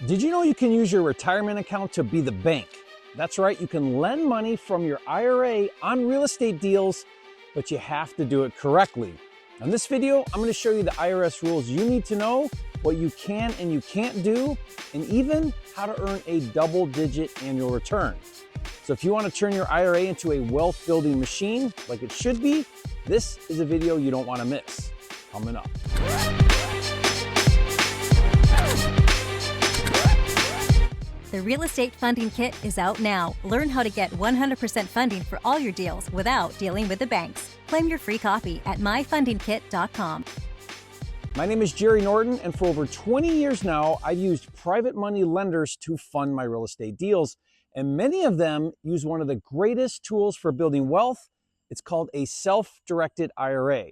Did you know you can use your retirement account to be the bank? That's right, you can lend money from your IRA on real estate deals, but you have to do it correctly. In this video, I'm going to show you the IRS rules you need to know, what you can and you can't do, and even how to earn a double-digit annual return. So if you want to turn your IRA into a wealth-building machine like it should be, this is a video you don't want to miss. Coming up. The Real Estate Funding Kit is out now. Learn how to get 100% funding for all your deals without dealing with the banks. Claim your free copy at myfundingkit.com. My name is Jerry Norton, and for over 20 years now, I've used private money lenders to fund my real estate deals, and many of them use one of the greatest tools for building wealth. It's called a self-directed IRA.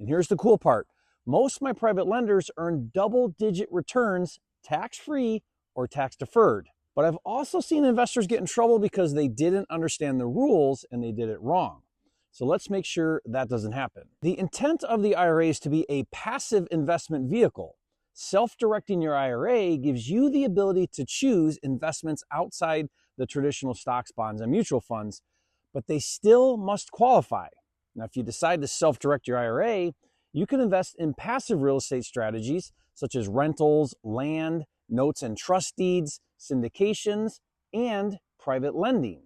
And here's the cool part. Most of my private lenders earn double-digit returns, tax-free or tax-deferred. But I've also seen investors get in trouble because they didn't understand the rules and they did it wrong. So let's make sure that doesn't happen. The intent of the IRA is to be a passive investment vehicle. Self-directing your IRA gives you the ability to choose investments outside the traditional stocks, bonds, and mutual funds, but they still must qualify. Now, if you decide to self-direct your IRA, you can invest in passive real estate strategies such as rentals, land, notes and trust deeds, syndications, and private lending.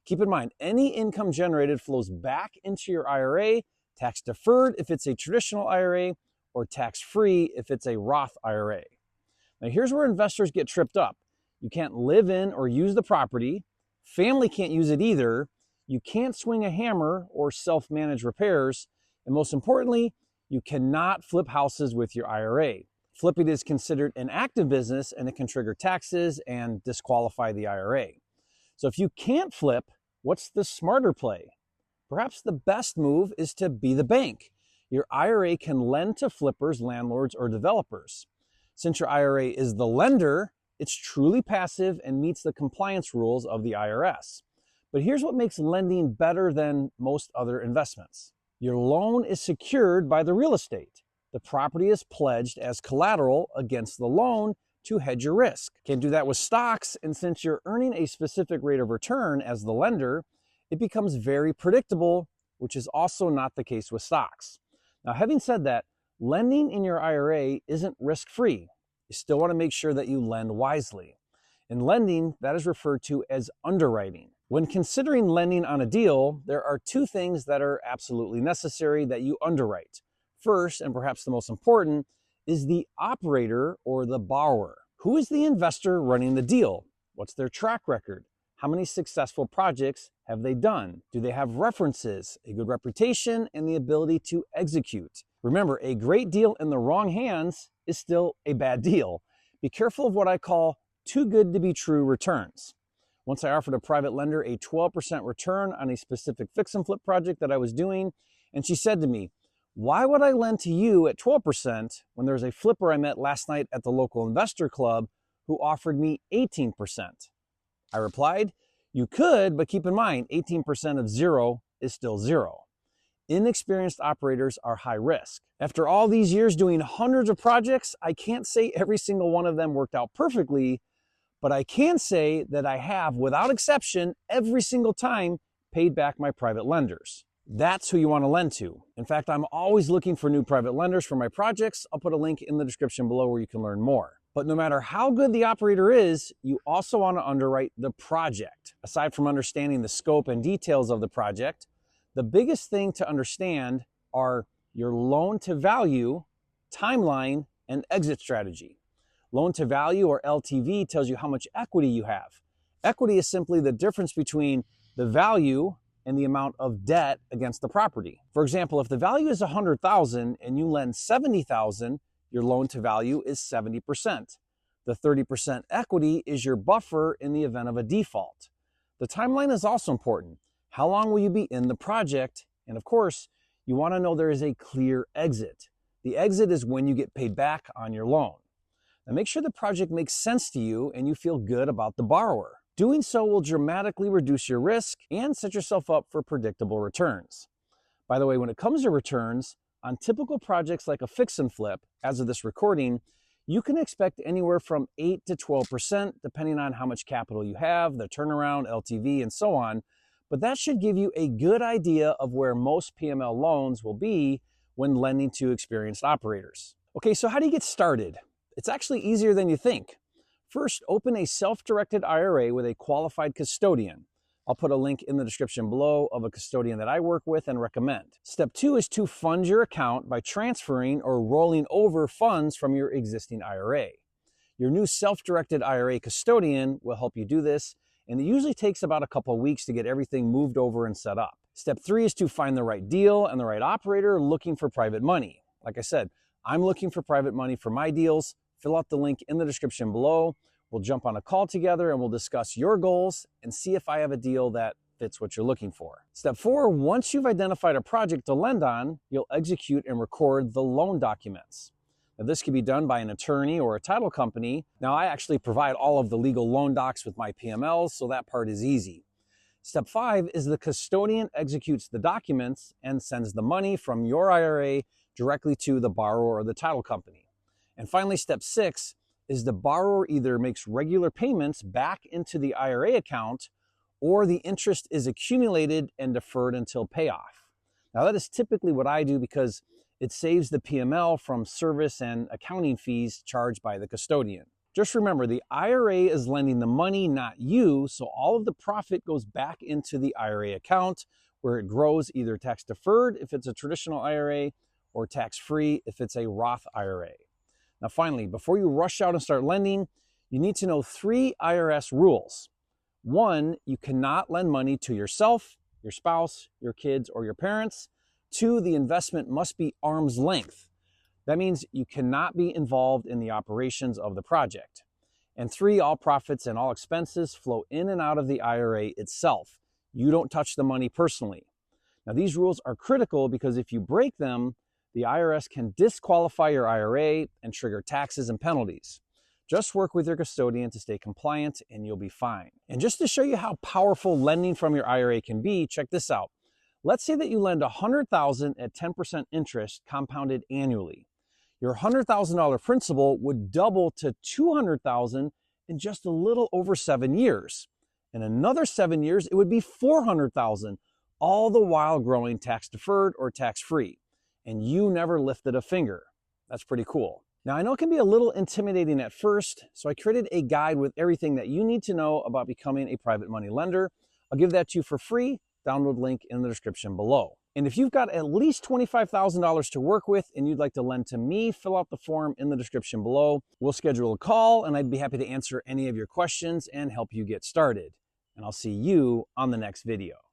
Keep in mind, any income generated flows back into your IRA, tax deferred if it's a traditional IRA, or tax free if it's a Roth IRA. Now, here's where investors get tripped up. You can't live in or use the property, family can't use it either, you can't swing a hammer or self-manage repairs, and most importantly, you cannot flip houses with your IRA. Flipping is considered an active business and it can trigger taxes and disqualify the IRA. So if you can't flip, what's the smarter play? Perhaps the best move is to be the bank. Your IRA can lend to flippers, landlords, or developers. Since your IRA is the lender, it's truly passive and meets the compliance rules of the IRS. But here's what makes lending better than most other investments. Your loan is secured by the real estate. The property is pledged as collateral against the loan to hedge your risk. Can't do that with stocks, and since you're earning a specific rate of return as the lender, it becomes very predictable, which is also not the case with stocks. Now, having said that, lending in your IRA isn't risk-free. You still want to make sure that you lend wisely. In lending, that is referred to as underwriting. When considering lending on a deal, there are two things that are absolutely necessary that you underwrite. First, and perhaps the most important, is the operator or the borrower. Who is the investor running the deal? What's their track record? How many successful projects have they done? Do they have references, a good reputation, and the ability to execute? Remember, a great deal in the wrong hands is still a bad deal. Be careful of what I call too good to be true returns. Once I offered a private lender a 12% return on a specific fix and flip project that I was doing, and she said to me, "Why would I lend to you at 12% when there's a flipper I met last night at the local investor club who offered me 18%? I replied, "You could, but keep in mind, 18% of zero is still zero." Inexperienced operators are high risk. After all these years doing hundreds of projects, I can't say every single one of them worked out perfectly, but I can say that I have, without exception, every single time paid back my private lenders. That's who you want to lend to. In fact, I'm always looking for new private lenders for my projects. I'll put a link in the description below where you can learn more. But no matter how good the operator is, you also want to underwrite the project. Aside from understanding the scope and details of the project, the biggest thing to understand are your loan to value, timeline, and exit strategy. Loan to value, or LTV, tells you how much equity you have. Equity is simply the difference between the value and the amount of debt against the property. For example, if the value is $100,000 and you lend $70,000, your loan to value is 70%. The 30% equity is your buffer in the event of a default. The timeline is also important. How long will you be in the project? And of course, you want to know there is a clear exit. The exit is when you get paid back on your loan. Now, make sure the project makes sense to you and you feel good about the borrower. Doing so will dramatically reduce your risk and set yourself up for predictable returns. By the way, when it comes to returns, on typical projects like a fix and flip, as of this recording, you can expect anywhere from 8 to 12%, depending on how much capital you have, the turnaround, LTV, and so on. But that should give you a good idea of where most PML loans will be when lending to experienced operators. Okay, so how do you get started? It's actually easier than you think. First, open a self-directed IRA with a qualified custodian. I'll put a link in the description below of a custodian that I work with and recommend. Step 2 is to fund your account by transferring or rolling over funds from your existing IRA. Your new self-directed IRA custodian will help you do this, and it usually takes about a couple of weeks to get everything moved over and set up. Step 3 is to find the right deal and the right operator looking for private money. Like I said, I'm looking for private money for my deals. Fill out the link in the description below. We'll jump on a call together and we'll discuss your goals and see if I have a deal that fits what you're looking for. Step 4, once you've identified a project to lend on, you'll execute and record the loan documents. Now, this can be done by an attorney or a title company. Now, I actually provide all of the legal loan docs with my PMLs, so that part is easy. Step 5 is the custodian executes the documents and sends the money from your IRA directly to the borrower or the title company. And finally, step 6 is the borrower either makes regular payments back into the IRA account or the interest is accumulated and deferred until payoff. Now, that is typically what I do because it saves the PML from service and accounting fees charged by the custodian. Just remember, the IRA is lending the money, not you, so all of the profit goes back into the IRA account where it grows either tax deferred if it's a traditional IRA or tax free if it's a Roth IRA. Now, finally, before you rush out and start lending, you need to know 3 IRS rules. 1, you cannot lend money to yourself, your spouse, your kids, or your parents. 2, the investment must be arm's length. That means you cannot be involved in the operations of the project. And 3, all profits and all expenses flow in and out of the IRA itself. You don't touch the money personally. Now, these rules are critical because if you break them, the IRS can disqualify your IRA and trigger taxes and penalties. Just work with your custodian to stay compliant and you'll be fine. And just to show you how powerful lending from your IRA can be, check this out. Let's say that you lend $100,000 at 10% interest compounded annually. Your $100,000 principal would double to $200,000 in just a little over 7 years. In another 7 years, it would be $400,000, all the while growing tax deferred or tax free. And you never lifted a finger. That's pretty cool. Now, I know it can be a little intimidating at first, so I created a guide with everything that you need to know about becoming a private money lender. I'll give that to you for free. Download link in the description below. And if you've got at least $25,000 to work with and you'd like to lend to me, fill out the form in the description below. We'll schedule a call and I'd be happy to answer any of your questions and help you get started. And I'll see you on the next video.